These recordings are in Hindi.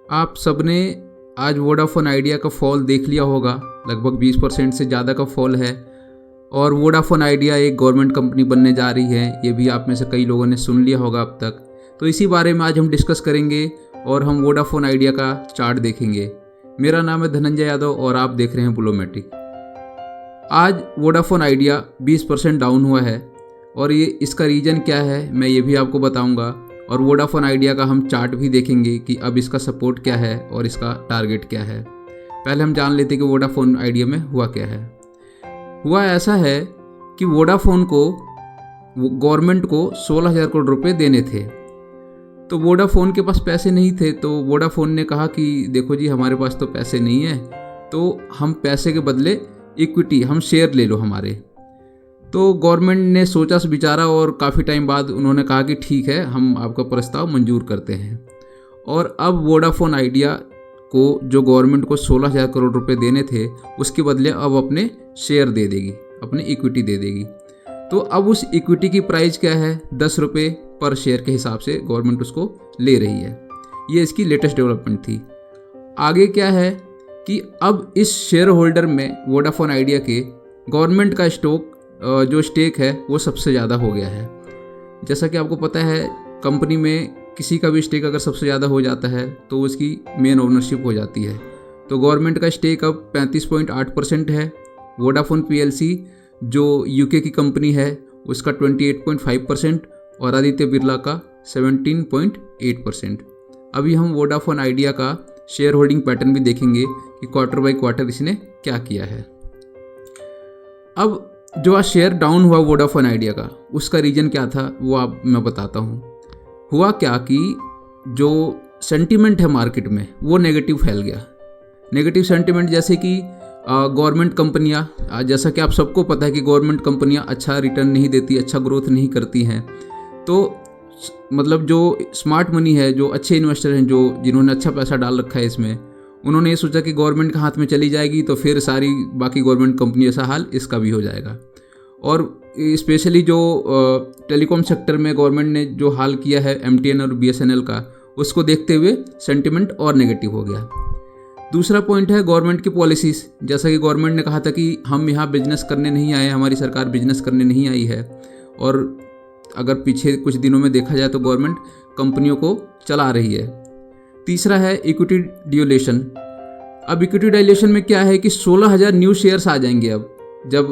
आप सबने आज वोडाफोन आइडिया का फॉल देख लिया होगा। लगभग 20% से ज़्यादा का फॉल है और वोडाफोन आइडिया एक गवर्नमेंट कंपनी बनने जा रही है, ये भी आप में से कई लोगों ने सुन लिया होगा अब तक। तो इसी बारे में आज हम डिस्कस करेंगे और हम वोडाफोन आइडिया का चार्ट देखेंगे। मेरा नाम है धनंजय यादव और आप देख रहे हैं ब्लूमेट्रिक। आज वोडाफोन आइडिया 20% डाउन हुआ है और ये इसका रीज़न क्या है मैं ये भी आपको बताऊंगा और वोडाफोन आइडिया का हम चार्ट भी देखेंगे कि अब इसका सपोर्ट क्या है और इसका टारगेट क्या है। पहले हम जान लेते हैं कि वोडाफोन आइडिया में हुआ क्या है। हुआ ऐसा है कि वोडाफोन को गवर्नमेंट को 16,000 करोड़ रुपए देने थे, तो वोडाफोन के पास पैसे नहीं थे। तो वोडाफोन ने कहा कि देखो जी, हमारे पास तो पैसे नहीं है, तो हम पैसे के बदले इक्विटी, हम शेयर ले लो हमारे। तो गवर्नमेंट ने सोचा विचारा और काफ़ी टाइम बाद उन्होंने कहा कि ठीक है, हम आपका प्रस्ताव मंजूर करते हैं। और अब वोडाफोन आइडिया को जो गवर्नमेंट को 16,000 करोड़ रुपए देने थे, उसके बदले अब अपने शेयर दे देगी, अपनी इक्विटी दे देगी। तो अब उस इक्विटी की प्राइस क्या है, 10 रुपये पर शेयर के हिसाब से गवर्नमेंट उसको ले रही है। ये इसकी लेटेस्ट डेवलपमेंट थी। आगे क्या है कि अब इस शेयर होल्डर में वोडाफोन आइडिया के गवर्नमेंट का जो स्टेक है वो सबसे ज़्यादा हो गया है। जैसा कि आपको पता है, कंपनी में किसी का भी स्टेक अगर सबसे ज़्यादा हो जाता है तो उसकी मेन ओनरशिप हो जाती है। तो गवर्नमेंट का स्टेक अब 35.8% है। वोडाफोन पीएलसी जो यूके की कंपनी है उसका 28.5% और आदित्य बिरला का 17.8%। अभी हम वोडाफोन आइडिया का शेयर होल्डिंग पैटर्न भी देखेंगे कि क्वार्टर बाय क्वार्टर इसने क्या किया है। अब जो आज शेयर डाउन हुआ वोडाफोन आइडिया का, उसका रीज़न क्या था वो मैं बताता हूँ। हुआ क्या कि जो सेंटीमेंट है मार्केट में वो नेगेटिव फैल गया। नेगेटिव सेंटीमेंट जैसे कि गवर्नमेंट कंपनियाँ, जैसा कि आप सबको पता है कि गवर्नमेंट कंपनियाँ अच्छा रिटर्न नहीं देती, अच्छा ग्रोथ नहीं करती हैं। तो मतलब जो स्मार्ट मनी है, जो अच्छे इन्वेस्टर हैं, जिन्होंने अच्छा पैसा डाल रखा है इसमें, उन्होंने ये सोचा कि गवर्नमेंट के हाथ में चली जाएगी तो फिर सारी बाकी गवर्नमेंट कंपनी जैसा हाल इसका भी हो जाएगा। और स्पेशली जो टेलीकॉम सेक्टर में गवर्नमेंट ने जो हाल किया है एमटीएन और बीएसएनएल का, उसको देखते हुए सेंटिमेंट और नेगेटिव हो गया। दूसरा पॉइंट है गवर्नमेंट की पॉलिसीज़। जैसा कि गवर्नमेंट ने कहा था कि हम यहाँ बिजनेस करने नहीं आए, हमारी सरकार बिजनेस करने नहीं आई है। और अगर पीछे कुछ दिनों में देखा जाए तो गवर्नमेंट कंपनियों को चला रही है। तीसरा है इक्विटी डिल्यूशन। अब इक्विटी डिल्यूशन में क्या है कि 16,000 न्यू शेयर्स आ जाएंगे अब जब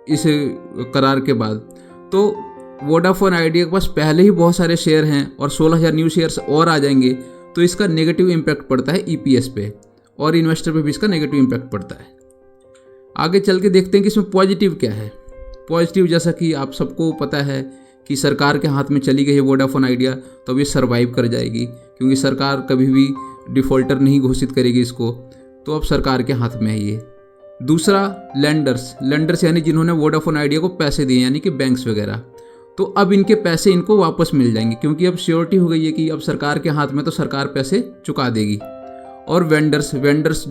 इस करार के बाद। तो वोडाफोन आइडिया के पास पहले ही बहुत सारे शेयर हैं और 16,000 न्यू शेयर्स और आ जाएंगे, तो इसका नेगेटिव इम्पैक्ट पड़ता है ईपीएस पे और इन्वेस्टर पे भी इसका नेगेटिव इम्पैक्ट पड़ता है। आगे चल के देखते हैं कि इसमें पॉजिटिव क्या है। पॉजिटिव जैसा कि आप सबको पता है कि सरकार के हाथ में चली गई है वोडाफोन आइडिया, तो अब ये सर्वाइव कर जाएगी क्योंकि सरकार कभी भी डिफ़ॉल्टर नहीं घोषित करेगी इसको। तो अब सरकार के हाथ में है ये। दूसरा लेंडर्स यानी जिन्होंने वोडाफोन आइडिया को पैसे दिए, यानी कि बैंक्स वगैरह, तो अब इनके पैसे इनको वापस मिल जाएंगे क्योंकि अब श्योरिटी हो गई है कि अब सरकार के हाथ में, तो सरकार पैसे चुका देगी। और वेंडर्स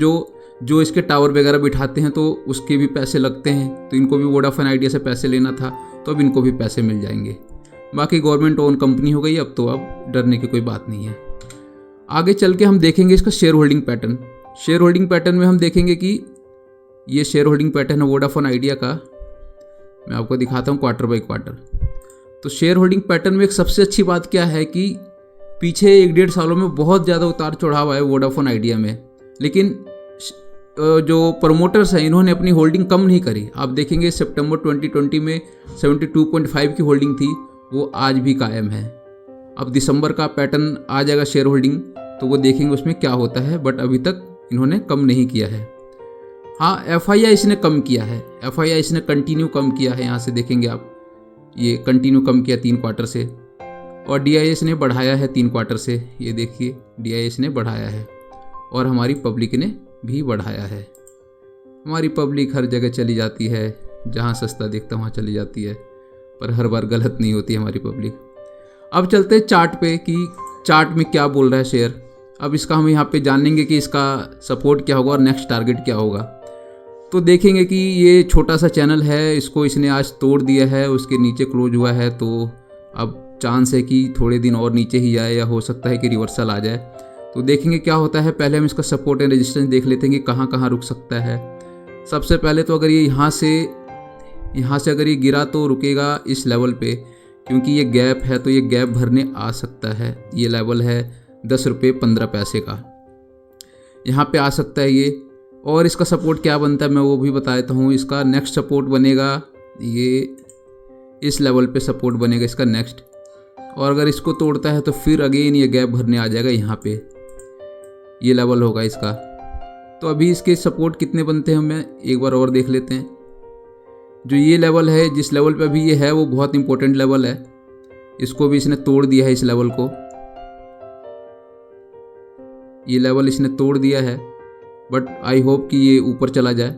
जो इसके टावर वगैरह बिठाते हैं तो उसके भी पैसे लगते हैं, तो इनको भी वोडाफोन आइडिया से पैसे लेना था, तो अब इनको भी पैसे मिल जाएंगे। बाकी गवर्नमेंट ओन कंपनी हो गई अब, तो अब डरने की कोई बात नहीं है। आगे चल के हम देखेंगे इसका share holding pattern. Share holding pattern में हम देखेंगे कि ये शेयर होल्डिंग पैटर्न है वोडाफोन आइडिया का। मैं आपको दिखाता हूँ क्वार्टर बाय क्वार्टर। तो शेयर होल्डिंग पैटर्न में एक सबसे अच्छी बात क्या है कि पीछे 1-1.5 सालों में बहुत ज़्यादा उतार चढ़ाव है वोडाफोन आइडिया में, लेकिन जो प्रमोटर्स हैं इन्होंने अपनी होल्डिंग कम नहीं करी। आप देखेंगे सितंबर 2020 में 72.5 की होल्डिंग थी, वो आज भी कायम है। अब दिसंबर का पैटर्न आ जाएगा शेयर होल्डिंग, तो वो देखेंगे उसमें क्या होता है, बट अभी तक इन्होंने कम नहीं किया है। हाँ, एफआईआई इसने कम किया है, एफआईआई इसने कंटिन्यू कम किया है। यहाँ से देखेंगे आप, ये कंटिन्यू कम किया 3 क्वार्टर से। और डीआईएस ने बढ़ाया है 3 क्वार्टर से, ये देखिए डीआईएस ने बढ़ाया है और हमारी पब्लिक ने भी बढ़ाया है। हमारी पब्लिक हर जगह चली जाती है, जहाँ सस्ता दिखता वहाँ चली जाती है, पर हर बार गलत नहीं होती हमारी पब्लिक। अब चलते हैं चार्ट पे कि चार्ट में क्या बोल रहा है शेयर। अब इसका हम यहाँ पे जानेंगे कि इसका सपोर्ट क्या होगा और नेक्स्ट टारगेट क्या होगा। तो देखेंगे कि ये छोटा सा चैनल है, इसको इसने आज तोड़ दिया है, उसके नीचे क्लोज हुआ है, तो अब चांस है कि थोड़े दिन और नीचे ही जाए या हो सकता है कि रिवर्सल आ जाए। तो देखेंगे क्या होता है। पहले हम इसका सपोर्ट एंड रेजिस्टेंस देख लेते हैं कि कहाँ कहाँ रुक सकता है। सबसे पहले तो अगर ये यहाँ से अगर ये गिरा तो रुकेगा इस लेवल पे, क्योंकि ये गैप है तो ये गैप भरने आ सकता है। ये लेवल है 10 रुपये 15 पैसे का, यहाँ पे आ सकता है ये। और इसका सपोर्ट क्या बनता है मैं वो भी बता देता हूँ। इसका नेक्स्ट सपोर्ट बनेगा ये इस लेवल पे सपोर्ट बनेगा इसका नेक्स्ट। और अगर इसको तोड़ता है तो फिर अगेन ये गैप भरने आ जाएगा, यहाँ पे ये लेवल होगा इसका। तो अभी इसके सपोर्ट कितने बनते हैं हमें एक बार और देख लेते हैं। जो ये लेवल है, जिस लेवल पे अभी ये है वो बहुत इंपॉर्टेंट लेवल है। इसको भी इसने तोड़ दिया है, इस लेवल को, ये लेवल इसने तोड़ दिया है। बट आई होप कि ये ऊपर चला जाए।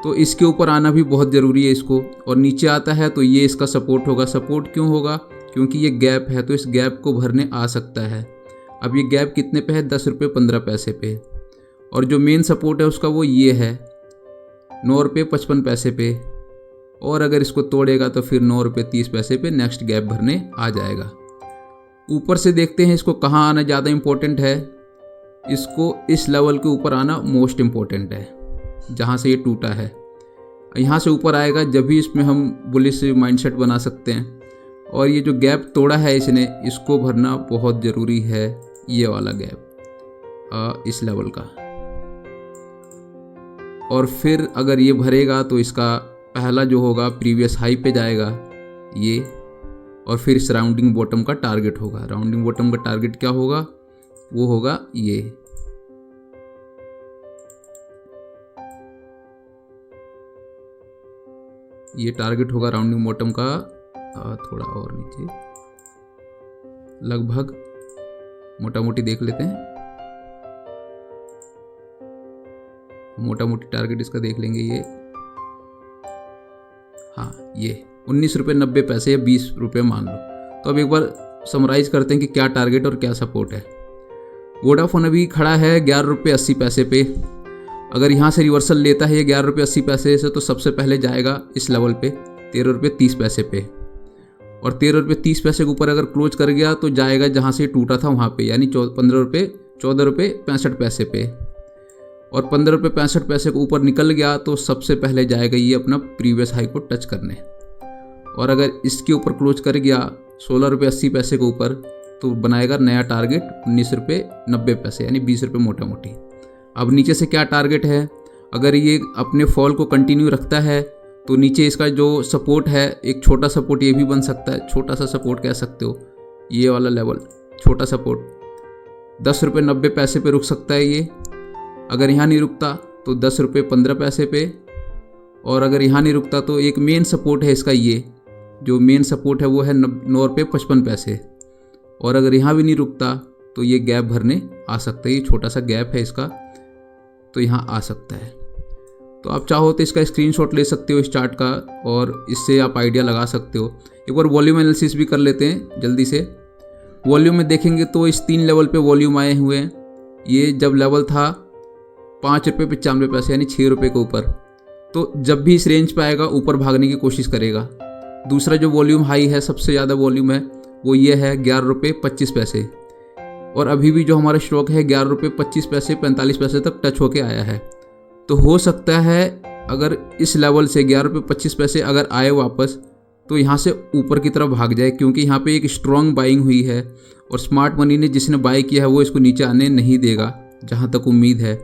तो इसके ऊपर आना भी बहुत ज़रूरी है इसको। और नीचे आता है तो ये इसका सपोर्ट होगा। सपोर्ट क्यों होगा? क्योंकि ये गैप है तो इस गैप को भरने आ सकता है। अब ये गैप कितने पे है? 10 रुपये 15 पैसे पे। और जो मेन सपोर्ट है उसका वो ये है 9 रुपये 55 पैसे पे। और अगर इसको तोड़ेगा तो फिर 9 रुपये 30 पैसे पे नेक्स्ट गैप भरने आ जाएगा। ऊपर से देखते हैं इसको कहाँ आना ज़्यादा इम्पोर्टेंट है। इसको इस लेवल के ऊपर आना मोस्ट इम्पोर्टेंट है, जहाँ से ये टूटा है। यहाँ से ऊपर आएगा जब भी इसमें हम बुलिश माइंडसेट बना सकते हैं। और ये जो गैप तोड़ा है इसने, इसको भरना बहुत ज़रूरी है, ये वाला गैप इस लेवल का। और फिर अगर ये भरेगा तो इसका पहला जो होगा प्रीवियस हाई पे जाएगा ये। और फिर इस राउंडिंग बॉटम का टारगेट होगा। राउंडिंग बॉटम का टारगेट क्या होगा? वो होगा ये टारगेट होगा राउंडिंग बॉटम का थोड़ा और नीचे, लगभग मोटा मोटी देख लेते हैं। मोटा मोटी टारगेट इसका देख लेंगे ये, हाँ ये 19 रुपये 90 पैसे या 20 रुपये मान लो। तो अब एक बार समराइज करते हैं कि क्या टारगेट और क्या सपोर्ट है। वोडाफोन अभी खड़ा है 11 रुपये 80 पैसे पे। अगर यहाँ से रिवर्सल लेता है ये 11 रुपये 80 पैसे से, तो सबसे पहले जाएगा इस लेवल पे 13 रुपये 30 पैसे पे। और 13 रुपये 30 पैसे के ऊपर अगर क्लोज कर गया तो जाएगा जहाँ से टूटा था वहाँ पे, यानी 14 रुपये 65 पैसे पे। और 15 रुपये 65 पैसे के ऊपर निकल गया तो सबसे पहले जाएगा ये अपना प्रीवियस हाई को टच करने। और अगर इसके ऊपर क्लोज कर गया 16 रुपये 80 पैसे के ऊपर, तो बनाएगा नया टारगेट 19 रुपये 90 पैसे, यानी 20 रुपये मोटा मोटी। अब नीचे से क्या टारगेट है? अगर ये अपने फॉल को कंटिन्यू रखता है तो नीचे इसका जो सपोर्ट है, एक छोटा सपोर्ट ये भी बन सकता है, छोटा सा सपोर्ट कह सकते हो, ये वाला लेवल छोटा सपोर्ट 10 रुपये 90 पैसे पे रुक सकता है ये। अगर यहाँ नहीं रुकता तो 10 रुपये 15 पैसे पे। और अगर यहाँ नहीं रुकता तो एक मेन सपोर्ट है इसका, ये जो मेन सपोर्ट है वो है 9 रुपये 55 पैसे। और अगर यहाँ भी नहीं रुकता तो ये गैप भरने आ सकता है, ये छोटा सा गैप है इसका, तो यहाँ आ सकता है। तो आप चाहो तो इसका स्क्रीनशॉट ले सकते हो इस चार्ट का, और इससे आप आइडिया लगा सकते हो। एक बार वॉल्यूम एनालिसिस भी कर लेते हैं जल्दी से। वॉल्यूम में देखेंगे तो इस 3 लेवल पे वॉल्यूम आए हुए हैं। ये जब लेवल था 5 रुपये 95 पैसे, यानी 6 रुपये के ऊपर, तो जब भी इस रेंज पे आएगा ऊपर भागने की कोशिश करेगा। दूसरा जो वॉल्यूम हाई है, सबसे ज़्यादा वॉल्यूम है, वो ये है 11 रुपये 25 पैसे। और अभी भी जो हमारा स्टॉक है 11 रुपये 25 पैसे 45 पैसे तक टच होके आया है। तो हो सकता है अगर इस लेवल से 11 रुपये 25 पैसे अगर आए वापस, तो यहाँ से ऊपर की तरफ भाग जाए, क्योंकि यहाँ पे एक स्ट्रॉन्ग बाइंग हुई है। और स्मार्ट मनी ने जिसने बाई किया है वो इसको नीचे आने नहीं देगा, जहाँ तक उम्मीद है।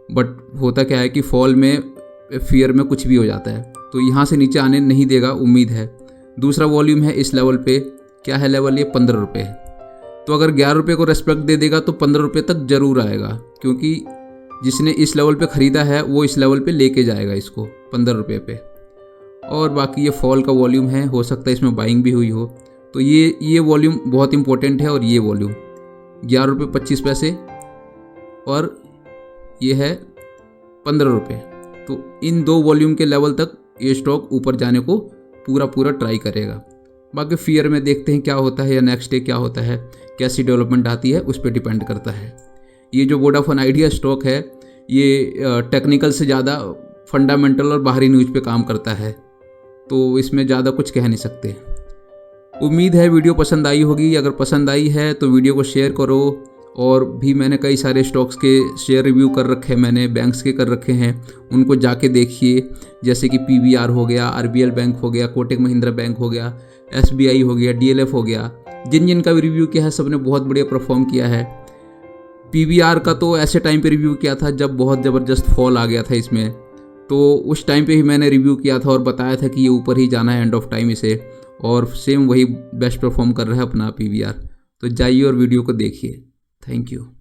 बट होता क्या है कि फॉल में फियर में कुछ भी हो जाता है, तो यहाँ से नीचे आने नहीं देगा, उम्मीद है। दूसरा वॉल्यूम है इस लेवल पे, क्या है लेवल? ये 15 रुपये। तो अगर 11 रुपये को रेस्पेक्ट दे देगा तो 15 रुपये तक जरूर आएगा, क्योंकि जिसने इस लेवल पे ख़रीदा है वो इस लेवल पे लेके जाएगा इसको 15 रुपये पे। और बाकी ये फॉल का वॉल्यूम है, हो सकता है इसमें बाइंग भी हुई हो। तो ये वॉल्यूम बहुत इंपॉर्टेंट है। और ये वॉल्यूम 11 रुपये 25 पैसे और ये है 15 रुपये। तो इन 2 वॉल्यूम के लेवल तक ये स्टॉक ऊपर जाने को पूरा ट्राई करेगा। बाकी फियर में देखते हैं क्या होता है, या नेक्स्ट डे क्या होता है, कैसी डेवलपमेंट आती है, उस पर डिपेंड करता है। ये जो वोडाफोन आइडिया स्टॉक है ये टेक्निकल से ज़्यादा फंडामेंटल और बाहरी न्यूज़ पे काम करता है, तो इसमें ज़्यादा कुछ कह नहीं सकते। उम्मीद है वीडियो पसंद आई होगी। अगर पसंद आई है तो वीडियो को शेयर करो और भी मैंने कई सारे स्टॉक्स के शेयर रिव्यू कर रखे हैं, मैंने बैंक्स के कर रखे हैं, उनको जाके देखिए। जैसे कि PVR हो गया, RBL बैंक हो गया, कोटक महिंद्रा बैंक हो गया, SBI हो गया, DLF हो गया, जिन जिन का भी रिव्यू किया है सबने बहुत बढ़िया परफॉर्म किया है। PVR का तो ऐसे टाइम पे रिव्यू किया था जब बहुत ज़बरदस्त फॉल आ गया था इसमें, तो उस टाइम पे ही मैंने रिव्यू किया था और बताया था कि ये ऊपर ही जाना है एंड ऑफ टाइम इसे, और सेम वही बेस्ट परफॉर्म कर रहा है अपना PVR। तो जाइए और वीडियो को देखिए। Thank you.